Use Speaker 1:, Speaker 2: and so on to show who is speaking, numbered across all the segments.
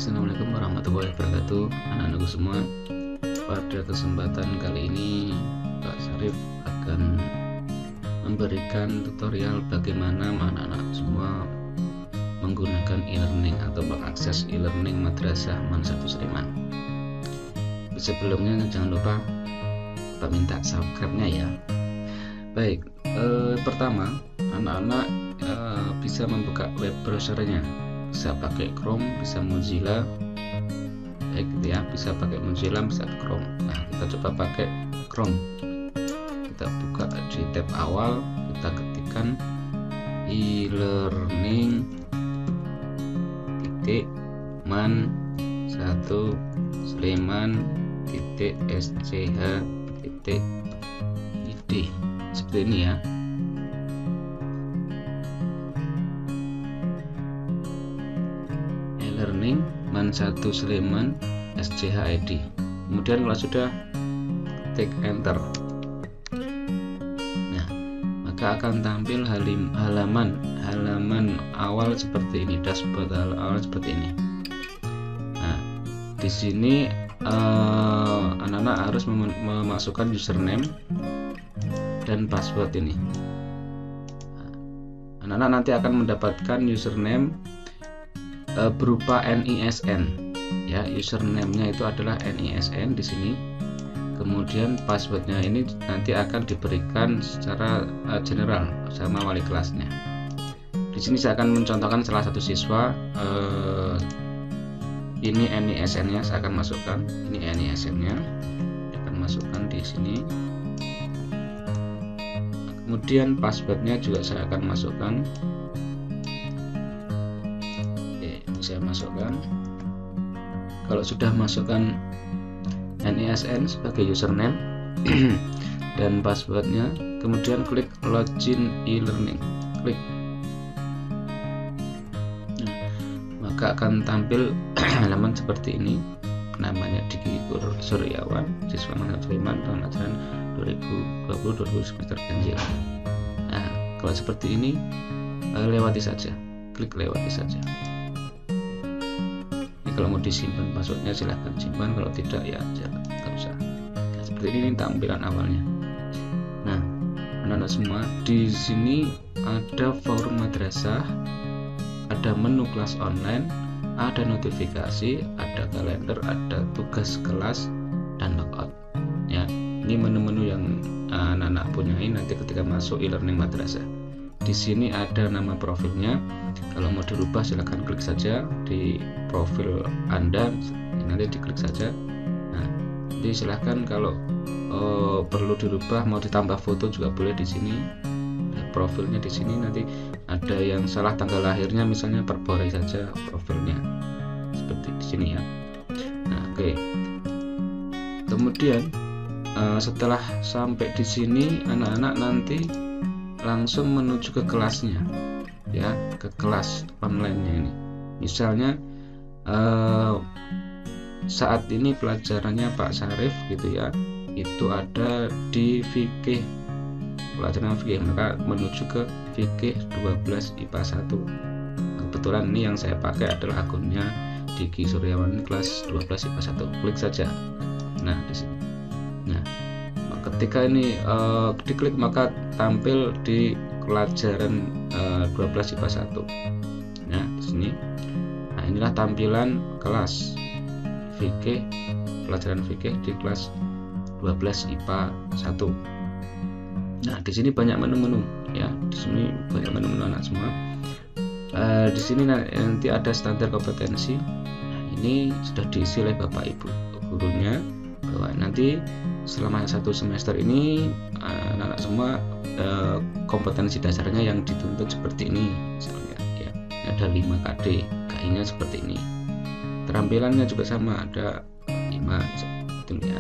Speaker 1: Assalamualaikum warahmatullahi wabarakatuh, anak-anakku semua. Pada kesempatan kali ini Pak Syarif akan memberikan tutorial bagaimana anak-anak semua menggunakan e-learning atau mengakses e-learning Madrasah MAN 1 Sleman. Sebelumnya jangan lupa Bapak minta subscribe-nya ya. Baik, pertama anak-anak bisa membuka web browsernya, bisa pakai Chrome, bisa Mozilla, baik gitu ya, bisa pakai Mozilla, bisa Chrome. Nah, kita coba pakai Chrome. Kita buka di tab awal, kita ketikkan e-learning MAN 1 Sleman .sch.id seperti ini ya. E-learning MAN 1 Sleman .sch.id. Kemudian kalau sudah, klik enter. Nah, maka akan tampil halaman awal seperti ini, dashboard awal seperti ini. Nah, di sini anak-anak harus memasukkan username dan password ini. Anak-anak nanti akan mendapatkan username berupa NISN ya, username-nya itu adalah NISN di sini. Kemudian passwordnya ini nanti akan diberikan secara general sama wali kelasnya. Di sini saya akan mencontohkan salah satu siswa. Ini NISN-nya saya akan masukkan. Ini NISN-nya akan masukkan di sini. Kemudian passwordnya juga saya akan masukkan. Oke, ini saya masukkan. Kalau sudah masukkan NISN sebagai username dan passwordnya, kemudian klik login e-learning, klik. Maka akan tampil halaman seperti ini. Namanya Diki Suryawan, siswa MAN 1 Sleman, tahun ajaran 2020-2021 semester ganjil. Nah, kalau seperti ini lewati saja, klik lewati saja. Ini kalau mau disimpan passwordnya silahkan simpan, kalau tidak ya jangan, nggak usah. Nah, seperti ini tampilan awalnya. Nah, anak-anak semua, di sini ada forum madrasah, ada menu kelas online, ada notifikasi, ada kalender, ada tugas kelas, dan logout ya. Ini menu-menu yang anak-anak punyai nanti ketika masuk e-learning madrasah. Di sini ada nama profilnya. Kalau mau dirubah silahkan klik saja di profil Anda, nanti diklik saja. Nah, jadi silahkan kalau perlu dirubah, mau ditambah foto juga boleh di sini. Profilnya di sini nanti ada yang salah tanggal lahirnya, misalnya perboleh saja profilnya seperti di sini ya. Nah, oke. Kemudian setelah sampai di sini, anak-anak nanti langsung menuju ke kelasnya ya, ke kelas online-nya ini. Misalnya saat ini pelajarannya Pak Syarif gitu ya, itu ada di fikih, pelajaran fikih, maka menuju ke fikih 12 IPA 1. Kebetulan ini yang saya pakai adalah akunnya Diki Suryawan kelas 12 IPA 1. Klik saja. Nah, di sini. Nah, ketika ini diklik maka tampil di pelajaran 12 IPA 1. Nah, di sini. Nah, inilah tampilan kelas fikih, pelajaran fikih di kelas 12 IPA 1. Nah, di sini banyak menu-menu ya. Di sini banyak menu-menu anak semua. Di sini nanti ada standar kompetensi. Nah, ini sudah diisi oleh Bapak Ibu gurunya, bahwa nanti selama 1 semester ini anak-anak semua kompetensi dasarnya yang dituntut seperti ini misalnya ya. Ini ada 5 KD, KI-nya seperti ini. Terampilannya juga sama, ada 5 gitu ya.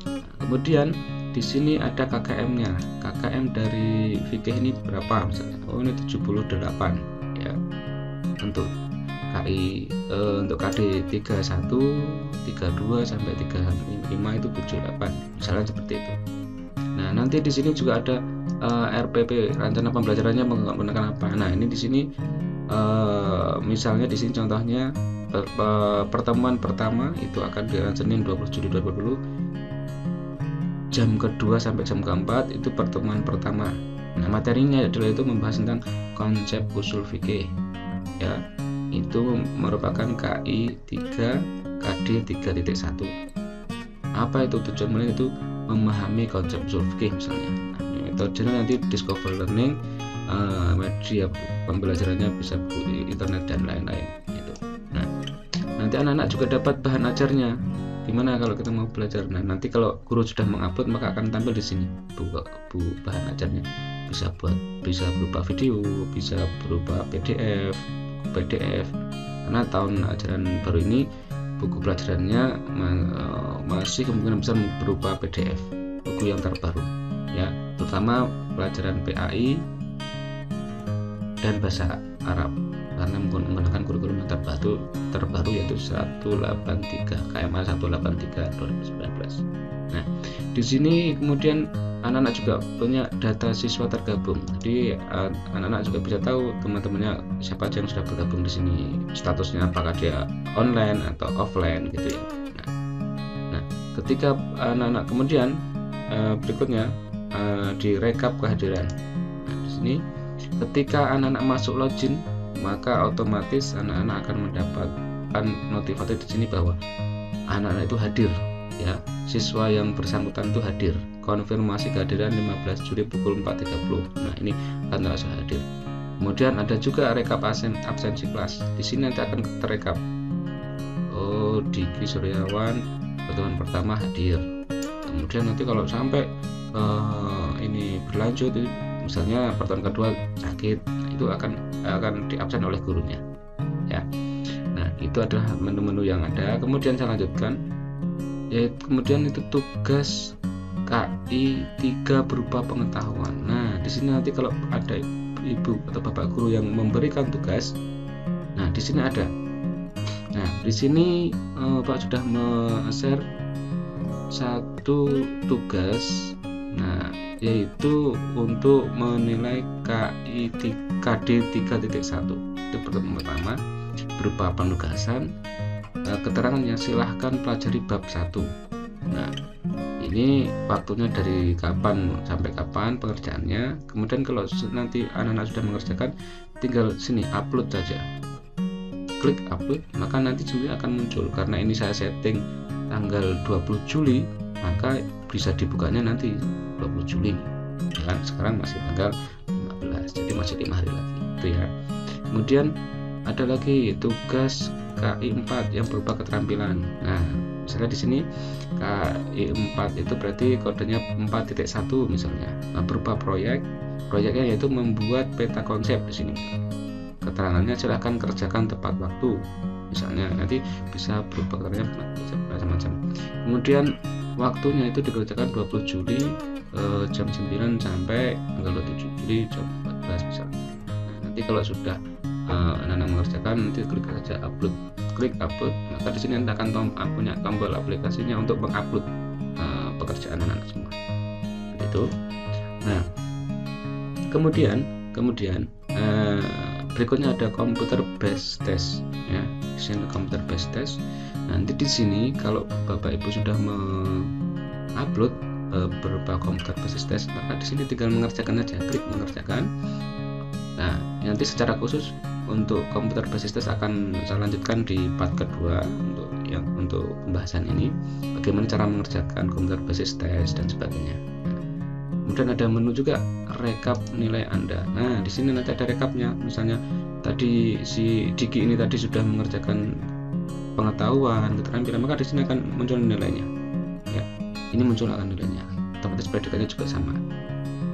Speaker 1: Nah, kemudian di sini ada KKM-nya. KKM dari fikih ini berapa misalnya? Oh, ini 78 ya. Untuk KI untuk KD 31, 32 sampai 35 itu 78. Misalnya seperti itu. Nah, nanti di sini juga ada RPP, rencana pembelajarannya menggunakan apa. Nah, ini di sini misalnya di sini contohnya pertemuan pertama itu akan di Senin 20 Juli 2020 jam kedua sampai jam keempat itu pertemuan pertama. Nah, materinya adalah itu membahas tentang konsep usul fikih ya, itu merupakan KI 3 KD 3.1. apa itu tujuan itu memahami konsep usul fikih misalnya. Nah, metodenya nanti discover learning, media pembelajarannya bisa buku internet dan lain-lain gitu. Nah, nanti anak-anak juga dapat bahan ajarnya. Gimana kalau kita mau belajar? Nah, nanti kalau guru sudah mengupload maka akan tampil di sini bahan ajarnya. Bisa berupa video, bisa berupa PDF. Karena tahun ajaran baru ini buku pelajarannya masih kemungkinan besar berupa PDF, buku yang terbaru ya, terutama pelajaran PAI dan bahasa Arab karena menggunakan kurikulum yang terbaru yaitu 183 KMA 183 2019. Nah, di sini kemudian anak-anak juga punya data siswa tergabung. Jadi anak-anak juga bisa tahu teman-temannya siapa aja yang sudah bergabung di sini, statusnya apakah dia online atau offline gitu ya. Nah, ketika anak-anak kemudian berikutnya direkap kehadiran. Nah, di sini ketika anak-anak masuk login maka otomatis anak-anak akan mendapatkan notifikasi di sini bahwa anak-anak itu hadir ya, siswa yang bersangkutan itu hadir, konfirmasi kehadiran 15 Juli pukul 4.30. Nah, ini akan terasa hadir. Kemudian ada juga rekap absensi kelas. Di sini nanti akan terekap. Oh, Diki Suryawan pertemuan pertama hadir. Kemudian nanti kalau sampai ini berlanjut, misalnya pertemuan kedua sakit, itu akan diabsen oleh gurunya ya. Nah, itu adalah menu-menu yang ada. Kemudian saya lanjutkan, yaitu kemudian itu tugas KI 3 berupa pengetahuan. Nah, di sini nanti kalau ada ibu atau bapak guru yang memberikan tugas, nah di sini ada. Nah, di sini Pak sudah share satu tugas, nah yaitu untuk menilai KI KD 3.1. Itu pertemuan pertama berupa penugasan, keterangannya silahkan pelajari bab 1. Nah, ini waktunya dari kapan sampai kapan pengerjaannya. Kemudian kalau nanti anak-anak sudah mengerjakan, tinggal sini upload saja, klik upload, maka nanti sebenarnya akan muncul. Karena ini saya setting tanggal 20 Juli, maka bisa dibukanya nanti 20 Juli ya kan, sekarang masih tanggal 15, jadi masih 5 hari lagi itu ya. Kemudian ada lagi tugas KI 4 yang berupa keterampilan. Nah, misalnya di sini KI 4 itu berarti kodenya 4.1 misalnya. Nah, berupa proyeknya yaitu membuat peta konsep. Di sini keterangannya silahkan kerjakan tepat waktu, misalnya nanti bisa berupa keterangannya bisa macam-macam. Kemudian waktunya itu dikerjakan 20 Juli jam 9 sampai tanggal 27 Juli jam 14 misalnya. Nah, nanti kalau sudah anak-anak mengerjakan, nanti klik saja klik upload, maka di sini nanti akan punya tombol aplikasinya untuk mengupload pekerjaan anak-anak semua. Begitu. Nah, kemudian berikutnya ada computer based test ya. Di sini computer based test. Nanti di sini kalau Bapak Ibu sudah mengupload berupa computer based test, maka di sini tinggal mengerjakan aja, klik mengerjakan. Nah, nanti secara khusus untuk computer based test akan saya lanjutkan di part kedua untuk pembahasan ini, bagaimana cara mengerjakan computer based test dan sebagainya. Kemudian ada menu juga rekap nilai Anda. Nah, di sini nanti ada rekapnya. Misalnya tadi si Diki ini tadi sudah mengerjakan pengetahuan, keterampilan, maka di sini akan muncul nilainya. Ya, ini muncul akan nilainya. Otomatis predikannya juga sama.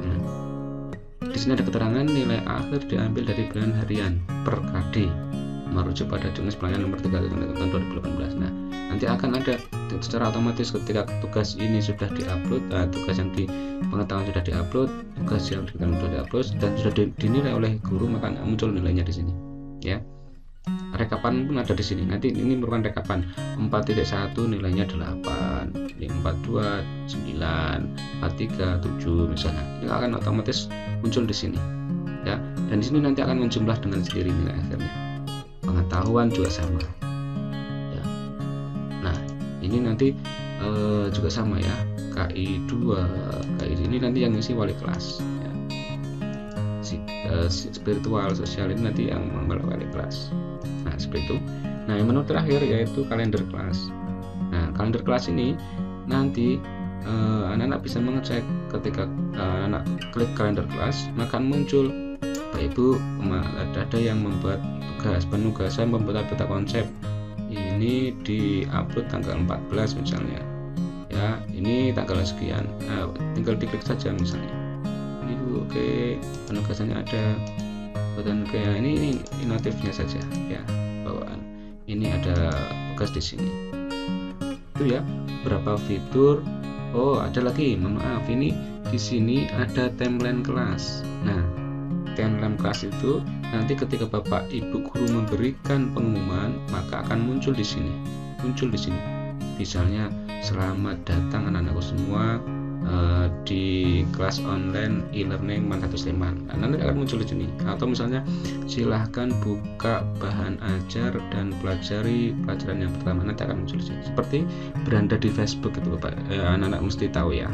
Speaker 1: Nah, di sini ada keterangan nilai akhir diambil dari bulan harian per KD, merujuk pada Jurnal Pelayanan nomor 3 tahun 2018. Nah, nanti akan ada secara otomatis ketika tugas ini sudah diupload, tugas yang di pengetahuan sudah diupload, tugas yang sudah diupload dan sudah dinilai oleh guru, maka muncul nilainya di sini. Ya, rekapan pun ada di sini. Nanti ini merupakan rekapan 4.1 nilainya 8, 42, 9, 43, 7 misalnya. Ini akan otomatis muncul di sini. Ya, dan di sini nanti akan menjumlah dengan sendiri nilai akhirnya. Pengetahuan juga sama. ini nanti juga sama ya, KI 2, KI ini nanti yang isi wali kelas ya. Spiritual sosial ini nanti yang wali kelas. Nah seperti itu. Nah yang menu terakhir yaitu kalender kelas. Nah kalender kelas ini nanti anak-anak bisa mengecek ketika anak klik kalender kelas, maka muncul Bapak Ibu ada yang membuat tugas penugasan membuat peta konsep. Ini di-upload tanggal 14 misalnya. Ya, ini tanggal sekian. Nah, tinggal diklik saja misalnya. Ini oke, penugasannya ada. Dan kayak ini notifnya saja ya, bawaan. Ini ada tugas di sini. Itu ya, berapa fitur. Oh, ada lagi, maaf, ini di sini ada timeline kelas. Nah, timeline kelas itu nanti ketika Bapak Ibu guru memberikan pengumuman, maka akan muncul di sini. Misalnya, selamat datang anak-anakku semua di kelas online e-learning Manado Sleman. Nah, nanti akan muncul di sini. Atau misalnya, silahkan buka bahan ajar dan pelajari pelajaran yang pertama, nanti akan muncul di sini. Seperti beranda di Facebook itu Bapak, anak-anak mesti tahu ya,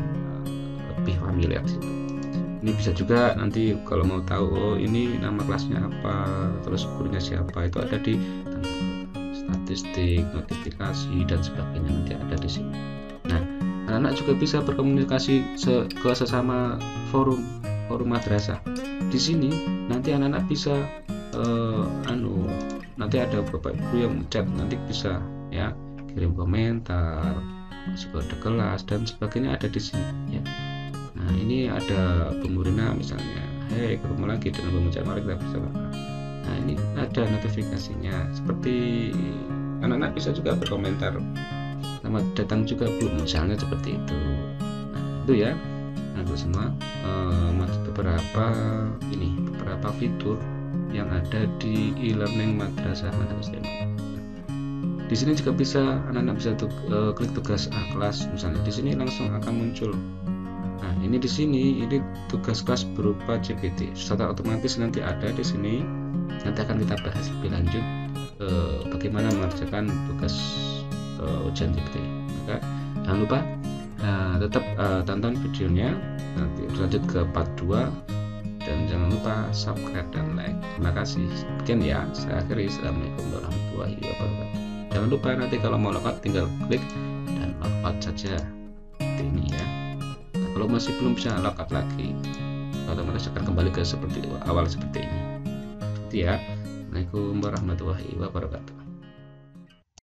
Speaker 1: lebih familiar di situ. Ini bisa juga nanti kalau mau tahu, oh ini nama kelasnya apa, terus gurunya siapa, itu ada di statistik, notifikasi dan sebagainya, nanti ada di sini. Nah, anak-anak juga bisa berkomunikasi ke sesama forum madrasah. Di sini nanti anak-anak bisa nanti ada Bapak Ibu yang chat, nanti bisa ya kirim komentar, masuk ke kelas dan sebagainya, ada di sini ya. Nah ini ada Bu Murina misalnya, hei ketemu lagi dengan Bu Mujar, mari kita bersama. Nah ini ada notifikasinya, seperti anak-anak bisa juga berkomentar, selamat datang juga Bu, misalnya seperti itu. Nah itu ya, nah itu semua beberapa fitur yang ada di e-learning Madrasah Manado Sleman. Di sini juga bisa anak-anak bisa klik tugas kelas misalnya, di sini langsung akan muncul. Nah, ini di sini ini tugas kelas berupa GPT. Secara otomatis nanti ada di sini. Nanti akan kita bahas lebih lanjut bagaimana mengerjakan tugas ujian GPT. Maka jangan lupa tetap tonton videonya. Nanti lanjut ke part 2 dan jangan lupa subscribe dan like. Terima kasih. Sekian ya. Saya akhiri. Assalamualaikum warahmatullahi wabarakatuh. Jangan lupa nanti kalau mau login tinggal klik dan login saja. Seperti ini ya. Kalau masih belum bisa login lagi, otomatis akan kembali ke seperti awal seperti ini. Seperti ya. Assalamualaikum warahmatullahi wabarakatuh.